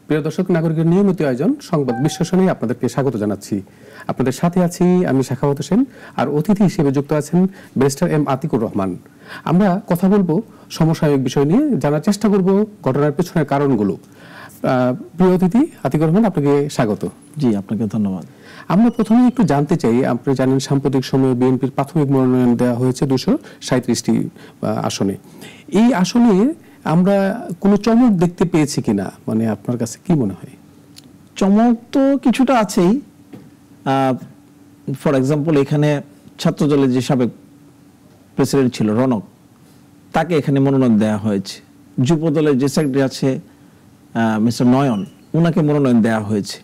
প্রিয় দর্শক, নাগরিকের নিয়মিত আয়োজন সংবাদ বিশ্লেষণে আপনাদেরকে স্বাগত জানাচ্ছি। আপনাদের সাথে আছি আমি শাখাওয়াত হোসেন, আর অতিথি হিসেবে যুক্ত আছেন ব্যারিস্টার এম আতিকুর রহমান। আমরা কথা বলবো সমসাময়িক বিষয় নিয়ে, জানার চেষ্টা করব ঘটনার পেছনের কারণগুলো। প্রিয় অতিথি আতিকুর রহমান, আপনাকে স্বাগত। জি, আপনাকে ধন্যবাদ। আমরা প্রথমে একটু জানতে চাই, আপনি জানেন সাম্প্রতিক সময়ে বিএনপির প্রাথমিক মনোনয়ন দেওয়া হয়েছে 237টি আসনে। এই আসনে আমরা কোনো চমক দেখতে পেয়েছি কিনা, মানে আপনার কাছে কি মনে হয়? চমক তো কিছুটা আছেই। ফর এক্সাম্পল, এখানে ছাত্রদলের যে সাবেক প্রেসিডেন্ট ছিল রনক, তাকে এখানে মনোনয়ন দেওয়া হয়েছে। যুব দলের যে সেক্রেটারি আছে মিস্টার নয়ন, ওনাকে মনোনয়ন দেওয়া হয়েছে।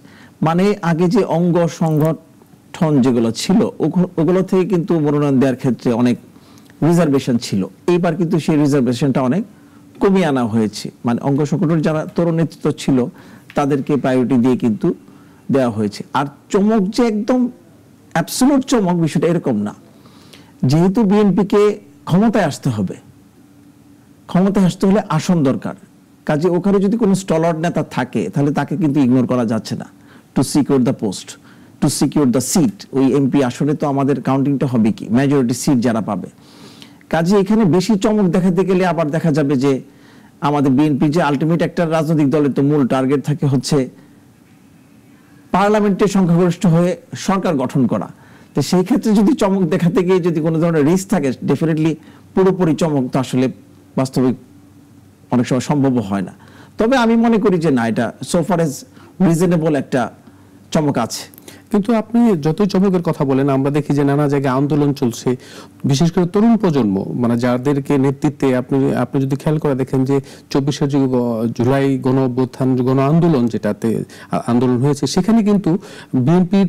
মানে আগে যে অঙ্গ সংগঠন যেগুলো ছিল ওগুলো থেকে কিন্তু মনোনয়ন দেওয়ার ক্ষেত্রে অনেক রিজার্ভেশন ছিল। এইবার কিন্তু সেই রিজার্ভেশনটা অনেক কমিয়ে আনা হয়েছে। মানে অঙ্গ সংগঠনের যারা তরুণ নেতৃত্ব ছিল তাদেরকে প্রায়োরিটি দিয়ে কিন্তু দেওয়া হয়েছে। আর চমক যে একদম অ্যাবসলিউট চমক, বিষয়টা এরকম না। যেহেতু বিএনপিকে ক্ষমতায় আসতে হবে, ক্ষমতায় আসতে হলে আসন দরকার। কাজে ওখানে যদি কোনো স্টলার নেতা থাকে তাহলে তাকে কিন্তু ইগনোর করা যাচ্ছে না। To secure the post, to secure the seat, ওই এমপি আসনে তো আমাদের কাউন্টিংটা হবে কি, মেজরিটি সিট যারা পাবে। কাজে এখানে বেশি চমক দেখাতে গেলে আবার দেখা যাবে যে আমাদের বিএনপি যে আলটিমেট একটা রাজনৈতিক দলের তো মূল টার্গেট থাকে হচ্ছে পার্লামেন্টে সংখ্যাগরিষ্ঠ হয়ে সরকার গঠন করা। তো সেই ক্ষেত্রে যদি চমক দেখাতে গিয়ে যদি কোনো ধরনের রিস্ক থাকে, ডেফিনেটলি পুরোপুরি চমক তো আসলে বাস্তবিক অনেক সময় সম্ভব হয় না। তবে আমি মনে করি যে না, এটা সো ফার এজ রিজনেবল একটা চমক আছে। কিন্তু আপনি যতই চমকের কথা বলেন, আমরা দেখি যে নানা জায়গায় আন্দোলন চলছে, বিশেষ করে তরুণ প্রজন্ম, মানে যাদেরকে নেতৃত্বে আপনি যদি খেয়াল করে দেখেন যে 24শে জুলাই গণ অভ্যুত্থান, গণ আন্দোলন যেটাতে আন্দোলন হয়েছে, সেখানে কিন্তু বিএনপির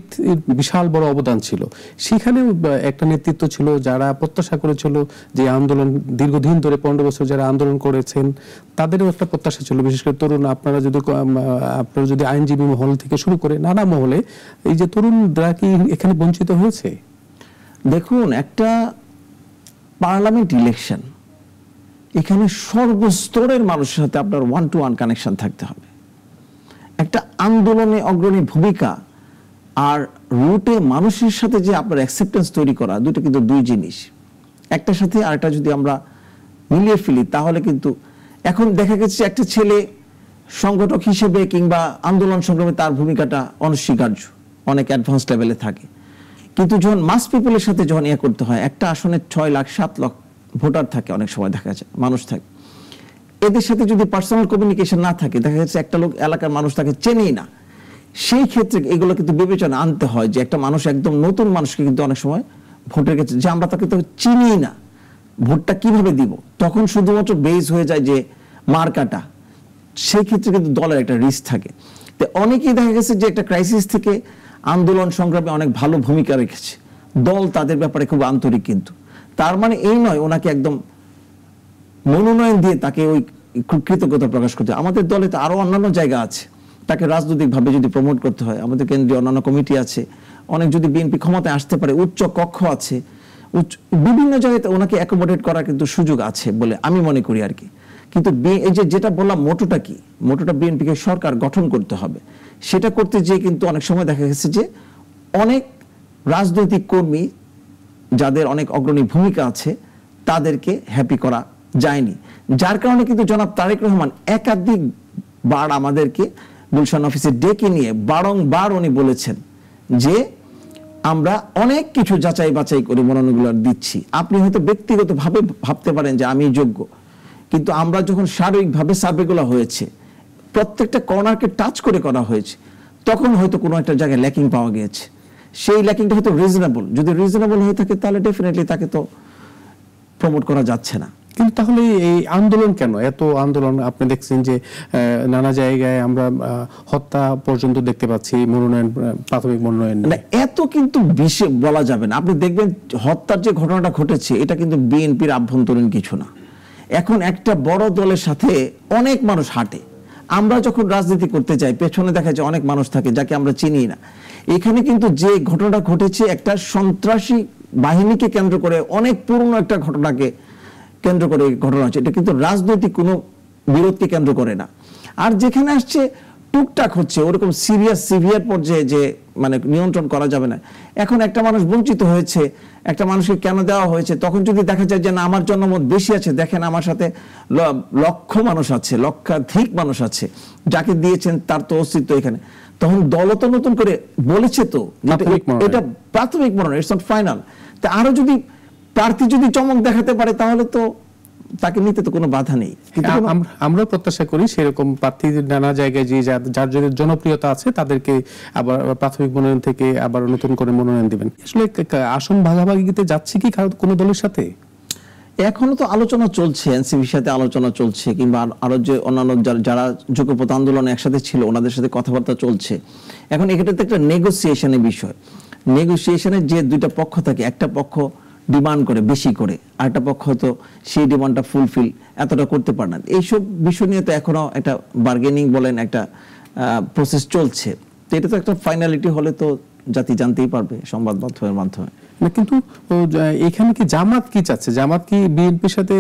বিশাল বড় অবদান ছিল। সেখানেও একটা নেতৃত্ব ছিল যারা প্রত্যাশা করেছিল যে আন্দোলন দীর্ঘদিন ধরে 15 বছর যারা আন্দোলন করেছেন তাদেরও একটা প্রত্যাশা ছিল, বিশেষ করে তরুণ। আপনারা যদি আইনজীবী মহল থেকে শুরু করে নানা মহলে, এই যে তরুণরা কি এখানে বঞ্চিত হয়েছে? দেখুন, একটা পার্লামেন্ট ইলেকশন, এখানে সর্বস্তরের মানুষের সাথে আপনার 1-to-1 কানেকশন থাকতে হবে। একটা আন্দোলনে অগ্রণী ভূমিকা আর রুটে মানুষের সাথে যে আপনার অ্যাকসেপ্টেন্স তৈরি করা, দুটো কিন্তু দুই জিনিস। একটার সাথে আরেকটা যদি আমরা মিলিয়ে ফেলি তাহলে কিন্তু এখন দেখা গেছে একটা ছেলে সংগঠক হিসেবে কিংবা আন্দোলন সংগ্রামে তার ভূমিকাটা অনস্বীকার্য, অনেক অ্যাডভান্স লেভেলে থাকে। কিন্তু যখন মাস পিপলের সাথে যখন ইয়ে করতে হয়, একটা আসনে 6 লাখ 7 লাখ ভোটার থাকে, অনেক সময় দেখা যায় মানুষ থাকে, এদের সাথে যদি পার্সোনাল কমিউনিকেশন না থাকে, দেখা যাচ্ছে একটা লোক এলাকার মানুষ তাকে চেনেই না। সেই ক্ষেত্রে এগুলো কিন্তু বিবেচনা আনতে হয় যে একটা মানুষ, একদম নতুন মানুষকে কিন্তু অনেক সময় ভোটের ক্ষেত্রে যে আমরা তাকে তো চিনিই না, ভোটটা কিভাবে দিব, তখন শুধুমাত্র বেস হয়ে যায় যে মার্কাটা। সেই ক্ষেত্রে কিন্তু দলের একটা রিস্ক থাকে। তো অনেকেই দেখা গেছে যে একটা ক্রাইসিস থেকে আন্দোলন সংগ্রামে অনেক ভালো ভূমিকা রেখেছে, দল তাদের ব্যাপারে খুব আন্তরিক। কিন্তু তার মানে এই নয় ওনাকে একদম মনোনয়ন দিয়ে তাকে ওই কৃতজ্ঞতা প্রকাশ করতে। আমাদের দলে তো আরো অন্যান্য জায়গা আছে, তাকে রাজনৈতিকভাবে যদি প্রমোট করতে হয়, আমাদের কেন্দ্রীয় অন্যান্য কমিটি আছে, অনেক যদি বিএনপি ক্ষমতায় আসতে পারে, উচ্চ কক্ষ আছে, বিভিন্ন জায়গাতে ওনাকে অ্যাকোমোডেট করার কিন্তু সুযোগ আছে বলে আমি মনে করি আর কি। কিন্তু এই যে যেটা বললাম, মোটোটা কি, মোটোটা বিএনপিকে সরকার গঠন করতে হবে। সেটা করতে যেয়ে কিন্তু অনেক সময় দেখা গেছে যে অনেক রাজনৈতিক কর্মী যাদের অনেক অগ্রণী ভূমিকা আছে তাদেরকে হ্যাপি করা যায়নি। যার কারণে কিন্তু জনাব তারেক রহমান একাধিক বার আমাদেরকে গুলশান অফিসে ডেকে নিয়ে বারংবার উনি বলেছেন যে আমরা অনেক কিছু যাচাই বাছাই করে মনোনয়নগুলো দিচ্ছি। আপনি হয়তো ব্যক্তিগতভাবে ভাবতে পারেন যে আমি যোগ্য, কিন্তু আমরা যখন সার্বিকভাবে সার্ভেগুলো হয়েছে, প্রত্যেকটা কর্নারকে টাচ করে করা হয়েছে, তখন হয়তো কোনো একটা জায়গায় ল্যাকিং পাওয়া গিয়েছে। সেই ল্যাকিংটা হয়তো রিজনেবল, যদি রিজনেবল হয়ে থাকে তাহলে ডেফিনেটলি তাকে তো প্রমোট করা যাচ্ছে না। কিন্তু তাহলে এই আন্দোলন কেন, এত আন্দোলন? আপনি দেখছেন যে নানা জায়গায় আমরা হত্যা পর্যন্ত দেখতে পাচ্ছি, মনোনয়ন, প্রাথমিক মনোনয়ন। এত কিন্তু বেশি বলা যাবে না। আপনি দেখবেন হত্যার যে ঘটনাটা ঘটেছে এটা কিন্তু বিএনপির আভ্যন্তরীণ কিছু না। এখন একটা বড় দলের সাথে অনেক মানুষ হাঁটে। আমরা যখন রাজনীতি করতে যাই পেছনে দেখা যায় অনেক মানুষ থাকে যাকে আমরা চিনি না। এখানে কিন্তু যে ঘটনাটা ঘটেছে একটা সন্ত্রাসী বাহিনীকে কেন্দ্র করে, অনেক পুরনো একটা ঘটনাকে কেন্দ্র করে ঘটনা হচ্ছে। এটা কিন্তু রাজনৈতিক কোনো বিরোধকে কেন্দ্র করে না। আর যেখানে আসছে টুকটাক হচ্ছে, ওরকম সিভিয়ার পর্যায়ে যে মানে নিয়ন্ত্রণ করা যাবে না। এখন একটা মানুষ বঞ্চিত হয়েছে, একটা মানুষকে কেন দেওয়া হয়েছে, তখন যদি দেখা যায় যে না আমার জনমত বেশি আছে, দেখেন আমার সাথে লক্ষ মানুষ আছে, লক্ষাধিক মানুষ আছে, যাকে দিয়েছেন তার তো অস্তিত্ব এখানে, তখন দলও তো নতুন করে বলেছে তো এটা প্রাথমিক মনোনয়ন, ইটস নট ফাইনাল। তা আরো যদি প্রার্থী যদি চমক দেখাতে পারে তাহলে তো তাকে নিতে তো কোনো বাধা নেই। আমরা প্রত্যাশা করি সেরকম প্রার্থী নানা জায়গায় যে যার জনপ্রিয়তা আছে তাদেরকে আবার প্রাথমিক মনোনয়ন থেকে আবার নতুন করে মনোনয়ন দিবেন। আসলে আসন ভাগাভাগিতে যাচ্ছে কি কোনো দলের সাথে? এখনো তো আলোচনা চলছে, এনসিপির সাথে আলোচনা চলছে, কিংবা আরো যে অন্যান্য যারা যুগপৎ আন্দোলনে একসাথে ছিল ওনাদের সাথে কথাবার্তা চলছে। এখন এক্ষেত্রে একটা নেগোসিয়েশনের বিষয়, নেগোসিয়েশনের যে দুইটা পক্ষ থাকে, একটা পক্ষ ডিমান্ড করে বেশি করে, আরেকটা পক্ষ হয়তো সেই ডিমান্ডটা ফুলফিল এতটা করতে পারে না। এইসব বিষয় নিয়ে তো এখনো একটা বার্গেনিং বলেন, একটা প্রসেস চলছে। তো এটা তো একটা ফাইনালিটি হলে তো জাতি জানতেই পারবে সংবাদ মাধ্যমের মাধ্যমে। কিন্তু এখানে কি জামাত কি চাচ্ছে? জামাত কি বিএনপির সাথে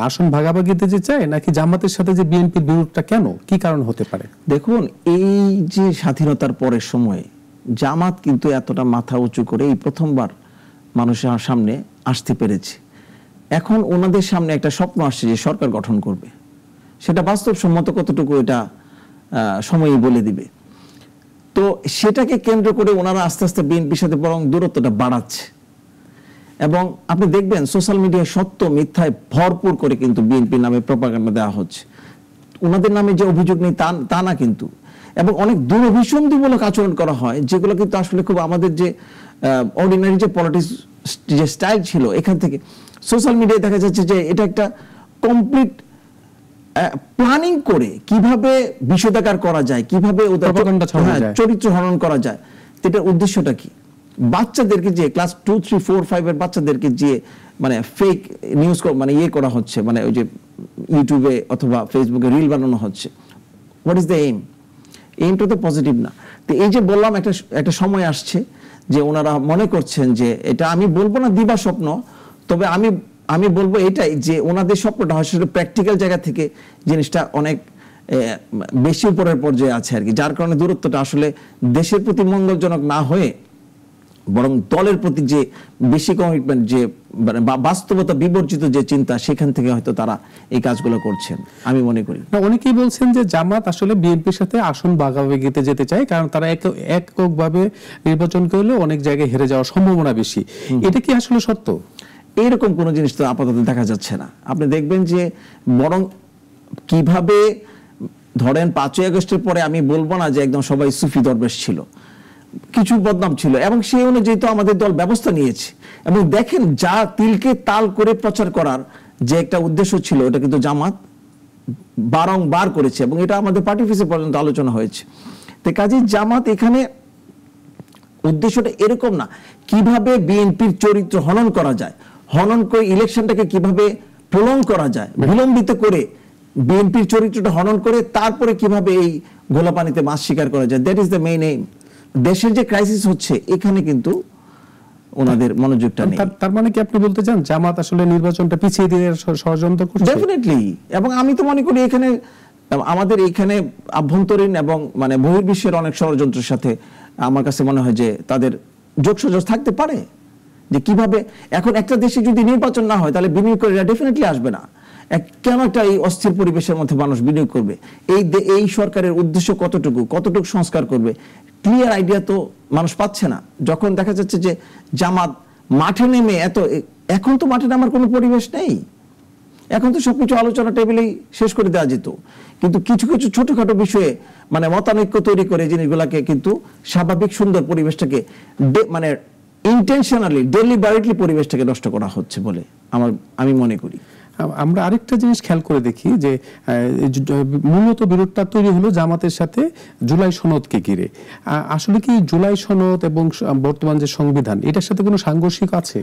আসন ভাগাভাগিতে যে চায়, নাকি জামাতের সাথে যে বিএনপির বিরোধটা কেন, কি কারণ হতে পারে? দেখুন, এই যে স্বাধীনতার পরের সময়ে জামাত কিন্তু এতটা মাথা উঁচু করে এই প্রথমবার মানুষের সামনে আসতে পেরেছে। এখন ওনাদের সামনে একটা স্বপ্ন আসছে যে সরকার গঠন করবে, সেটা বাস্তবসম্মত কতটুকু এটা সময়ই বলে দিবে। তো সেটাকে কেন্দ্র করে ওনারা আস্তে আস্তে বিএনপির সাথে বরং দূরত্বটা বাড়াচ্ছে। এবং আপনি দেখবেন সোশ্যাল মিডিয়ায় সত্য মিথ্যায় ভরপুর করে কিন্তু বিএনপির নামে প্রপাগান্ডা দেওয়া হচ্ছে। ওনাদের নামে যে অভিযোগ নেই তা না কিন্তু, এবং অনেক দুরভিসন্ধিমূলক আচরণ করা হয়, যেগুলো কিন্তু আসলে খুব আমাদের যে অর্ডিনারি যে পলিটিক্স যে স্টাইল ছিল, এখান থেকে সোশ্যাল মিডিয়ায় দেখা যাচ্ছে যে এটা একটা কমপ্লিট প্ল্যানিং করে কিভাবে বিষোদাকার করা যায়, কিভাবে চরিত্র হনন করা যায়, এটার উদ্দেশ্যটা কি? বাচ্চাদেরকে যে ক্লাস 2, 3, 4, 5 এর বাচ্চাদেরকে যে মানে ফেক নিউজ মানে ইয়ে করা হচ্ছে, মানে ওই যে ইউটিউবে অথবা ফেসবুকে রিল বানানো হচ্ছে। What is the aim? এইমটা তো পজিটিভ না। তো এই যে বললাম, একটা সময় আসছে যে ওনারা মনে করছেন যে এটা, আমি বলবো না দিবা স্বপ্ন, তবে আমি বলবো এটাই যে ওনাদের স্বপ্নটা আসলে প্র্যাকটিক্যাল জায়গা থেকে জিনিসটা অনেক বেশি উপরের পর্যায়ে আছে আর কি, যার কারণে দূরত্বটা আসলে দেশের প্রতি মঙ্গলজনক না হয়ে বরং দলের প্রতি যে বেশি কমিটমেন্ট, যে বাস্তবতা বিবর্জিত যে চিন্তা, সেখান থেকে হয়তো তারা এই কাজগুলো করছেন আমি মনে করি। অনেকেই বলছেন যে জামাত আসলে বিএনপির সাথে আসন ভাগাভাগিতে যেতে চায়, কারণ তারা এককভাবে নির্বাচন করলে অনেক জায়গায় হেরে যাওয়ার সম্ভাবনা বেশি। এটা কি আসলে সত্য? এইরকম কোন জিনিস তো আপাতত দেখা যাচ্ছে না। আপনি দেখবেন যে বরং কিভাবে ধরেন 5ই আগস্টের পরে, আমি বলবো না যে একদম সবাই সুফি দরবেশ ছিল, কিছু বদনাম ছিল, এবং সেই অনুযায়ী তো আমাদের দল ব্যবস্থা নিয়েছে। এবং দেখেন, যা তিলকে তাল করে প্রচার করার যে একটা উদ্দেশ্য ছিল, এটা কিন্তু জামাত বারংবার করেছে, এবং এটা আমাদের পার্টি অফিসে পর্যন্ত আলোচনা হয়েছে। তো কাজে জামাত এখানে উদ্দেশ্যটা এরকম না, কিভাবে বিএনপির চরিত্র হনন করা যায়, হনন করে ইলেকশনটাকে কিভাবে প্রলং করা যায়, বিলম্বিত করে বিএনপির চরিত্রটা হনন করে তারপরে কিভাবে এই গোলাপানিতে মাছ শিকার করা যায়, that is the main aim. দেশের যে ক্রাইসিস হচ্ছে, এখানে কিন্তু ওনাদের মনোযোগটা নেই। তার মানে কি আপনি বলতে চান জামাত আসলে নির্বাচনটা পিছিয়ে দিয়ে ষড়যন্ত্র করছে? ডেফিনেটলি। এবং আমি তো মনে করি এখানে আমাদের এইখানে আভ্যন্তরীণ এবং মানে বহির্বিশ্বের অনেক ষড়যন্ত্রের সাথে আমার কাছে মনে হয় যে তাদের যোগসাজশ থাকতে পারে। যে কিভাবে এখন একটা দেশে যদি নির্বাচন না হয়, তাহলে বিনিয়োগকারীরা ডেফিনেটলি আসবে না। কেন একটা এই অস্থির পরিবেশের মধ্যে মানুষ বিনিয়োগ করবে? এই সরকারের উদ্দেশ্য কতটুকু সংস্কার করবে, ক্লিয়ার আইডিয়া তো মানুষ পাচ্ছে না। যখন দেখা যাচ্ছে যে জামাত মাঠে নেমে এখন তো মাঠে নামার কোনো পরিবেশ নেই, এখন তো সবকিছু আলোচনা টেবিলেই শেষ করে দেওয়া যেত। কিন্তু কিছু কিছু ছোটখাটো বিষয়ে মানে মতানৈক্য তৈরি করে জিনিসগুলাকে কিন্তু স্বাভাবিক সুন্দর পরিবেশটাকে মানে ইন্টেনশনালি ডেলিবারেটলি পরিবেশটাকে নষ্ট করা হচ্ছে বলে আমি মনে করি। আমরা আরেকটা জিনিস খেয়াল করে দেখি যে মূলত বিরোধটা তৈরি হলো জামাতের সাথে জুলাই সনদকে ঘিরে। আসলে কি জুলাই সনদ এবং বর্তমান যে সংবিধান, এটার সাথে কোনো সাংঘর্ষিক আছে?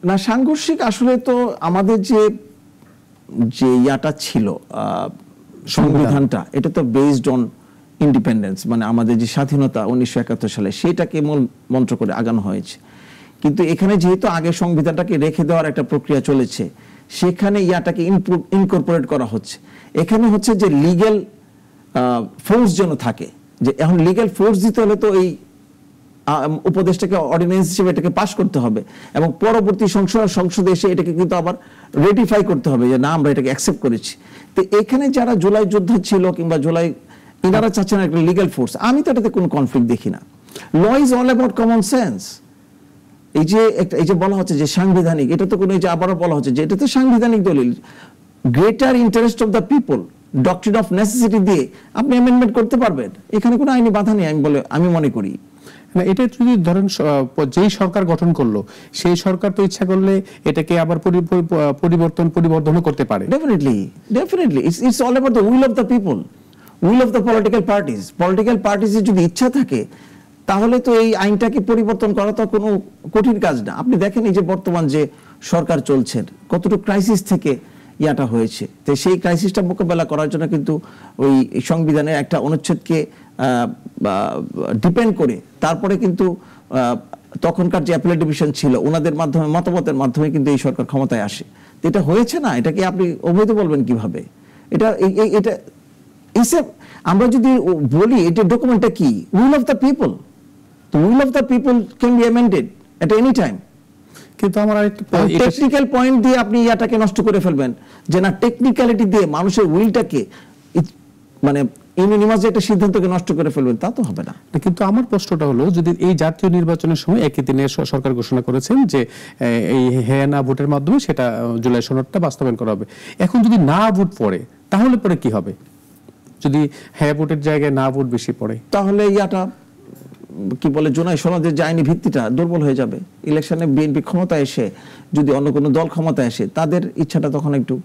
না, সাংঘর্ষিক আসলে তো আমাদের যে ইয়াটা ছিল সংবিধানটা, এটা তো বেসড অন ইন্ডিপেন্ডেন্স, মানে আমাদের যে স্বাধীনতা 1971 সালে, সেটাকে মূল মন্ত্র করে আগানো হয়েছে। কিন্তু এখানে যেহেতু আগে সংবিধানটাকে রেখে দেওয়ার একটা প্রক্রিয়া চলেছে, সেখানে ইয়াটাকে ইনকর্পোরেট করা হচ্ছে। এখানে হচ্ছে যে লিগ্যাল ফোর্স যেন থাকে, যে এখন লিগ্যাল ফোর্স দিতে হলে তো এই উপদেশটাকে অর্ডিন্যান্স হিসেবে এটাকে পাশ করতে হবে এবং পরবর্তী সংসদে এসে এটাকে কিন্তু আবার রেটিফাই করতে হবে যে না আমরা এটাকে অ্যাকসেপ্ট করেছি। তো এখানে যারা জুলাই যোদ্ধা ছিল কিংবা জুলাই, ইনারা চাচ্ছেন একটা লিগ্যাল ফোর্স, আমি তো এটাতে কোনো কনফ্লিক্ট দেখি না। Law is all about common sense. এই যে বলা হচ্ছে যে সাংবিধানিক, এটা তো কোনো, এই যে আবারও বলা হচ্ছে যে এটা তো সাংবিধানিক দলিল, greater interest of the people, doctrine of necessity দিয়ে আপনি অ্যামেন্ডমেন্ট করতে পারবেন, এখানে কোনো আইনি বাধা নেই আমি মনে করি। না, এটা যদি ধরেন যেই সরকার গঠন করলো সেই সরকার তো ইচ্ছা করলে এটাকে আবার পরিবর্ধনও করতে পারে। Definitely it's all about the will of the people, will of the political পার্টিজের যদি ইচ্ছা থাকে তাহলে তো এই আইনটাকে পরিবর্তন করা তো কোনো কঠিন কাজ না। আপনি দেখেন এই যে বর্তমান যে সরকার চলছেন কতটুকু ক্রাইসিস থেকে ইয়াটা হয়েছে, তো সেই ক্রাইসিসটা মোকাবেলা করার জন্য কিন্তু ওই সংবিধানের একটা অনুচ্ছেদকে ডিপেন্ড করে তারপরে কিন্তু তখনকার যে অ্যাপিলেট ডিভিশন ছিল ওনাদের মাধ্যমে, মতামতের মাধ্যমে কিন্তু এই সরকার ক্ষমতায় আসে। তো এটা হয়েছে না, এটাকে আপনি অবৈধ বলবেন কিভাবে? এটা আমরা যদি বলি এটা ডকুমেন্টটা কি, উইল অফ দ্য পিপল, তো will of the people can be amended at any time. কিন্তু আমার আরেকটা টেকনিক্যাল পয়েন্ট দিয়ে আপনি ইয়াটাকে নষ্ট করে ফেলবেন, যে না টেকনিক্যালিটি দিয়ে মানুষের উইলটাকে মানে ইউনিভার্স একটা সিদ্ধান্তকে নষ্ট করে ফেলবেন, তা তো হবে না। কিন্তু আমার প্রশ্নটা হলো, যদি এই জাতীয় নির্বাচনের সময় একই দিনে সরকার ঘোষণা করেছেন যে এই হ্যাঁ না ভোটের মাধ্যমে সেটা জুলাই সনদটা বাস্তবায়ন করা হবে, এখন যদি না ভোট পড়ে তাহলে পরে কি হবে? যদি হ্যাঁ ভোটের জায়গায় না ভোট বেশি পড়ে তাহলে ইয়াটা কি বলে, জুলাই সনদের যে আইনি ভিত্তিটা দুর্বল হয়ে যাবে। ইলেকশনে বিএনপি ক্ষমতায় এসে যদি অন্য কোনো দল ক্ষমতায় আসে তাদের ইচ্ছাটা তখন একটু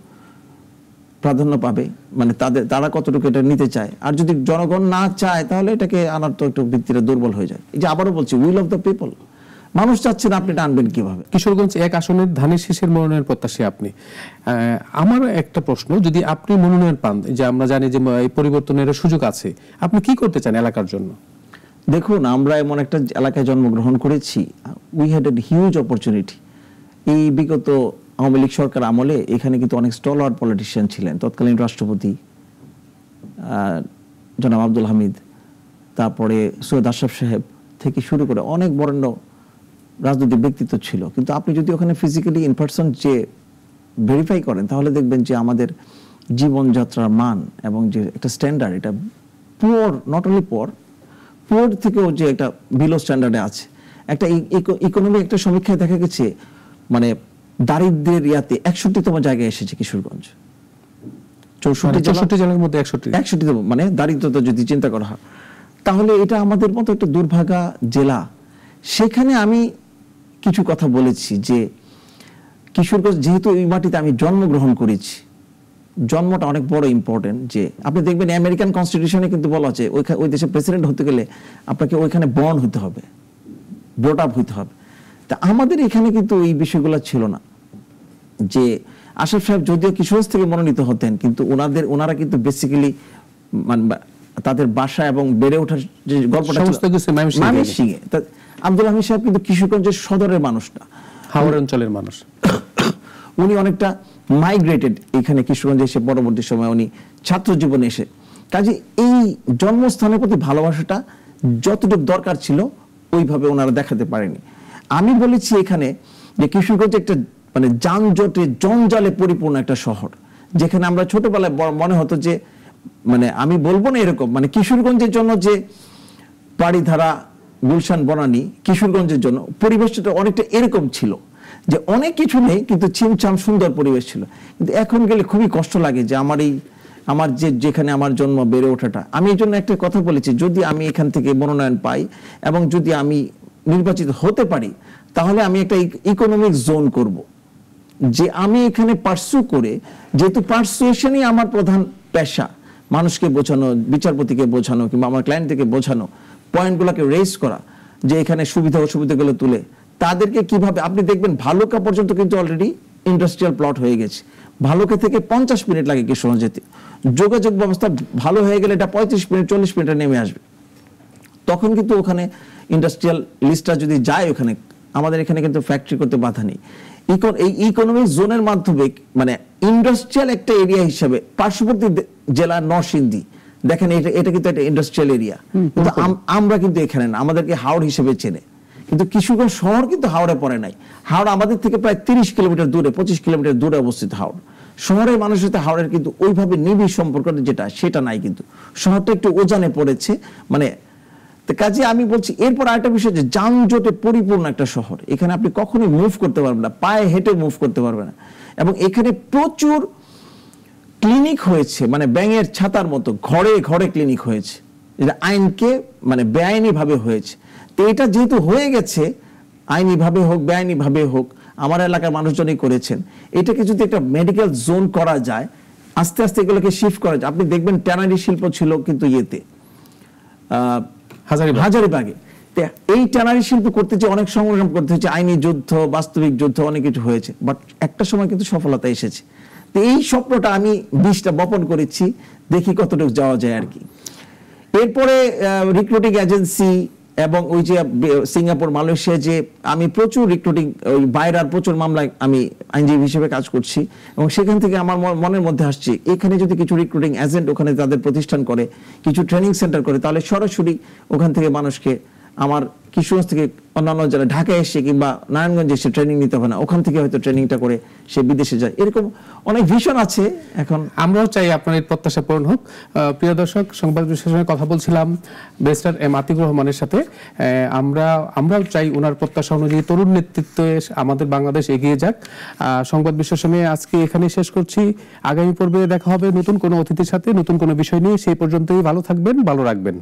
প্রাধান্য পাবে, মানে তারা কতটুকু এটা নিতে চায়। আর যদি জনগণ না চায় তাহলে এটাকে আনার তো একটু ভিত্তিটা দুর্বল হয়ে যায়। এই যে আবারও বলছি, উইল অফ দ্য পিপল, মানুষ চাচ্ছেন, আপনি এটা আনবেন কিভাবে? কিশোরগঞ্জ 1 আসনের ধানের শীষের মনোনয়ন প্রত্যাশী আপনি, আমার একটা প্রশ্ন, যদি আপনি মনোনয়ন পান, যে আমরা জানি যে এই পরিবর্তনের সুযোগ আছে, আপনি কি করতে চান এলাকার জন্য? দেখুন, আমরা এমন একটা এলাকায় জন্মগ্রহণ করেছি, we had a huge opportunity. এই বিগত আওয়ামী লীগ সরকার আমলে এখানে কিন্তু অনেক স্টলার পলিটিশিয়ান ছিলেন, তৎকালীন রাষ্ট্রপতি জনাব আব্দুল হামিদ, তারপরে সৈয়দ আশরাফ সাহেব থেকে শুরু করে অনেক বরেণ্য রাজনৈতিক ব্যক্তিত্ব ছিল। কিন্তু আপনি যদি ওখানে ফিজিক্যালি ইন পারসন যে ভেরিফাই করেন তাহলে দেখবেন যে আমাদের জীবনযাত্রার মান এবং যে একটা স্ট্যান্ডার্ড, এটা পুয়ার, নট অনলি পুয়ার থেকেও যে একটা বিলো স্ট্যান্ডার্ডে আছে। একটা ইকোনমি একটা সমীক্ষায় দেখা গেছে মানে দারিদ্র্যের ইয়াতে 61তম জায়গায় এসেছে কিশোরগঞ্জ। 64 জেলার মধ্যে 61তম, মানে দারিদ্রতা যদি চিন্তা করা হয় তাহলে এটা আমাদের মতো একটা দুর্ভাগা জেলা। সেখানে আমি কিছু কথা বলেছি যে কিশোরগঞ্জ, যেহেতু এই মাটিতে আমি জন্মগ্রহণ করেছি, জন্মটা অনেক বড় ইম্পর্টেন্ট। যে আপনি দেখবেন আমেরিকান কনস্টিটিউশনে কিন্তু বলা আছে ওই দেশের প্রেসিডেন্ট হতে গেলে আপনাকে ওইখানে বর্ন হতে হবে, ব্রট আপ হতে হবে। তা আমাদের এখানে কিন্তু এই বিষয়গুলো ছিল না। যে আশরাফ সাহেব যদিও কিশোরগঞ্জ থেকে মনোনীত হতেন, কিন্তু ওনারা কিন্তু বেসিক্যালি তাদের বাসা এবং বেড়ে ওঠার যে গল্পটা ময়মনসিংহে। আব্দুল হামিদ সাহেব কিন্তু কিশোরগঞ্জের সদরের মানুষ না, হাওড় অঞ্চলের মানুষ। উনি অনেকটা মাইগ্রেটেড এখানে কিশোরগঞ্জে এসে, পরবর্তী সময় উনি ছাত্র জীবনে এসে, কাজে এই জন্মস্থানের প্রতি ভালোবাসাটা যতটুকু দরকার ছিল ওইভাবে ওনারা দেখাতে পারেনি। আমি বলেছি এখানে যে কিশোরগঞ্জ একটা মানে যানজটে জঞ্জালে পরিপূর্ণ একটা শহর, যেখানে আমরা ছোটবেলায় মনে হতো যে মানে আমি বলবো না এরকম, মানে কিশোরগঞ্জের জন্য যে বাড়িধারা, গুলশান, বনানী, কিশোরগঞ্জের জন্য পরিবেশটা অনেকটা এরকম ছিল যে অনেক কিছু নেই কিন্তু ছিমছাম সুন্দর পরিবেশ ছিল। কিন্তু এখন গেলে খুবই কষ্ট লাগে যে আমার যেখানে আমার জন্ম, বেড়ে ওঠাটা। আমি এই জন্য একটা কথা বলেছি, যদি আমি এখান থেকে মনোনয়ন পাই এবং যদি আমি নির্বাচিত হতে পারি তাহলে আমি একটা ইকোনমিক জোন করব, যে আমি এখানে পার্সু করে, যেহেতু পার্সুয়েশনই আমার প্রধান পেশা, মানুষকে বোঝানো, বিচারপতিকে বোঝানো কিংবা আমার ক্লায়েন্টকে বোঝানো, পয়েন্টগুলোকে রেজ করা, যে এখানে সুবিধা অসুবিধাগুলো তুলে তাদেরকে কিভাবে, আপনি দেখবেন ভালুকা পর্যন্ত কিন্তু অলরেডি ইন্ডাস্ট্রিয়াল প্লট হয়ে গেছে। ভালুকা থেকে 50 মিনিট লাগে কিশোরগঞ্জ যেতে। যোগাযোগ ব্যবস্থা ভালো হয়ে গেলে এটা 35 মিনিট 40 মিনিটে নেমে আসবে। তখন কিন্তু ওখানে ইন্ডাস্ট্রিয়াল লিস্টটা যদি যায় ওখানে, আমাদের এখানে কিন্তু ফ্যাক্টরি করতে বাধা নেই। এই ইকোনমিক জোনের মাধ্যমে মানে ইন্ডাস্ট্রিয়াল একটা এরিয়া হিসাবে পার্শ্ববর্তী জেলা নরসিংদী, দেখেন এটা কিন্তু একটা ইন্ডাস্ট্রিয়াল এরিয়া, কিন্তু আমরা কিন্তু এখানে না, আমাদেরকে হাওড় হিসেবে চেনে, কিন্তু কিশোরগঞ্জ শহর কিন্তু হাওড়ে পড়ে নাই। হাওড় আমাদের থেকে প্রায় 30 কিলোমিটার দূরে, 25 কিলোমিটার দূরে অবস্থিত হাওড়। শহরের মানুষের সাথে হাওড়ের কিন্তু ওইভাবে নিবিড় সম্পর্ক সেটা নাই, কিন্তু শহরটা একটু ওজানে পড়েছে। মানে কাজে আমি বলছি, এরপর আরেকটা বিষয় যে যানজটে পরিপূর্ণ একটা শহর, এখানে আপনি কখনোই মুভ করতে পারবেন না, পায়ে হেঁটে মুভ করতে পারবেন না। এবং এখানে প্রচুর ক্লিনিক হয়েছে, মানে ব্যাঙের ছাতার মতো ঘরে ঘরে ক্লিনিক হয়েছে, যেটা আইনকে মানে বেআইনি ভাবে হয়েছে। তো এটা যেহেতু হয়ে গেছে, আইনি ভাবে হোক বেআইনি ভাবে হোক, আমার এলাকার মানুষজনই করেছেন, এটাকে যদি একটা মেডিকেল জোন করা যায়, আস্তে আস্তে এগুলোকে শিফট করা যায়। আপনি দেখবেন ট্যানারি শিল্প ছিল কিন্তু ইয়েতে হাজারীবাগে, এই ট্যানারি শিল্প করতে যে অনেক সংগ্রাম করতে হচ্ছে, আইনি যুদ্ধ, বাস্তবিক যুদ্ধ, অনেক কিছু হয়েছে, বাট একটা সময় কিন্তু সফলতা এসেছে। তো এই স্বপ্নটা আমি 20টা বপন করেছি, দেখি কতটুকু যাওয়া যায় আর কি। এরপরে রিক্রুটিং এজেন্সি এবং ওই যে সিঙ্গাপুর, মালয়েশিয়া, যে আমি প্রচুর রিক্রুটিং, ওই বাইরের প্রচুর মামলায় আমি আইনজীবী হিসেবে কাজ করছি, এবং সেখান থেকে আমার মনের মধ্যে আসছে, এখানে যদি কিছু রিক্রুটিং এজেন্ট ওখানে তাদের প্রতিষ্ঠান করে, কিছু ট্রেনিং সেন্টার করে, তাহলে সরাসরি ওখান থেকে মানুষকে আমার কিশোরগঞ্জ থেকে অন্যান্য জেলায় ঢাকায় এসে কিংবা নারায়ণগঞ্জে এসে ট্রেনিং নিতে হবে না, ওখান থেকে হয়তো ট্রেনিংটা করে সে বিদেশে যায়। এরকম অনেক ভিশন আছে। এখন আমরাও চাই আপনার এই প্রত্যাশা পূরণ হোক। প্রিয় দর্শক, সংবাদ বিশ্লেষণে কথা বলছিলাম ব্যারিস্টার এম আতিকুর রহমানের সাথে। আমরাও চাই ওনার প্রত্যাশা অনুযায়ী তরুণ নেতৃত্বে আমাদের বাংলাদেশ এগিয়ে যাক। সংবাদ বিশ্লেষণে আজকে এখানেই শেষ করছি। আগামী পর্বে দেখা হবে নতুন কোনো অতিথির সাথে, নতুন কোনো বিষয় নিয়ে। সেই পর্যন্তই ভালো থাকবেন, ভালো রাখবেন।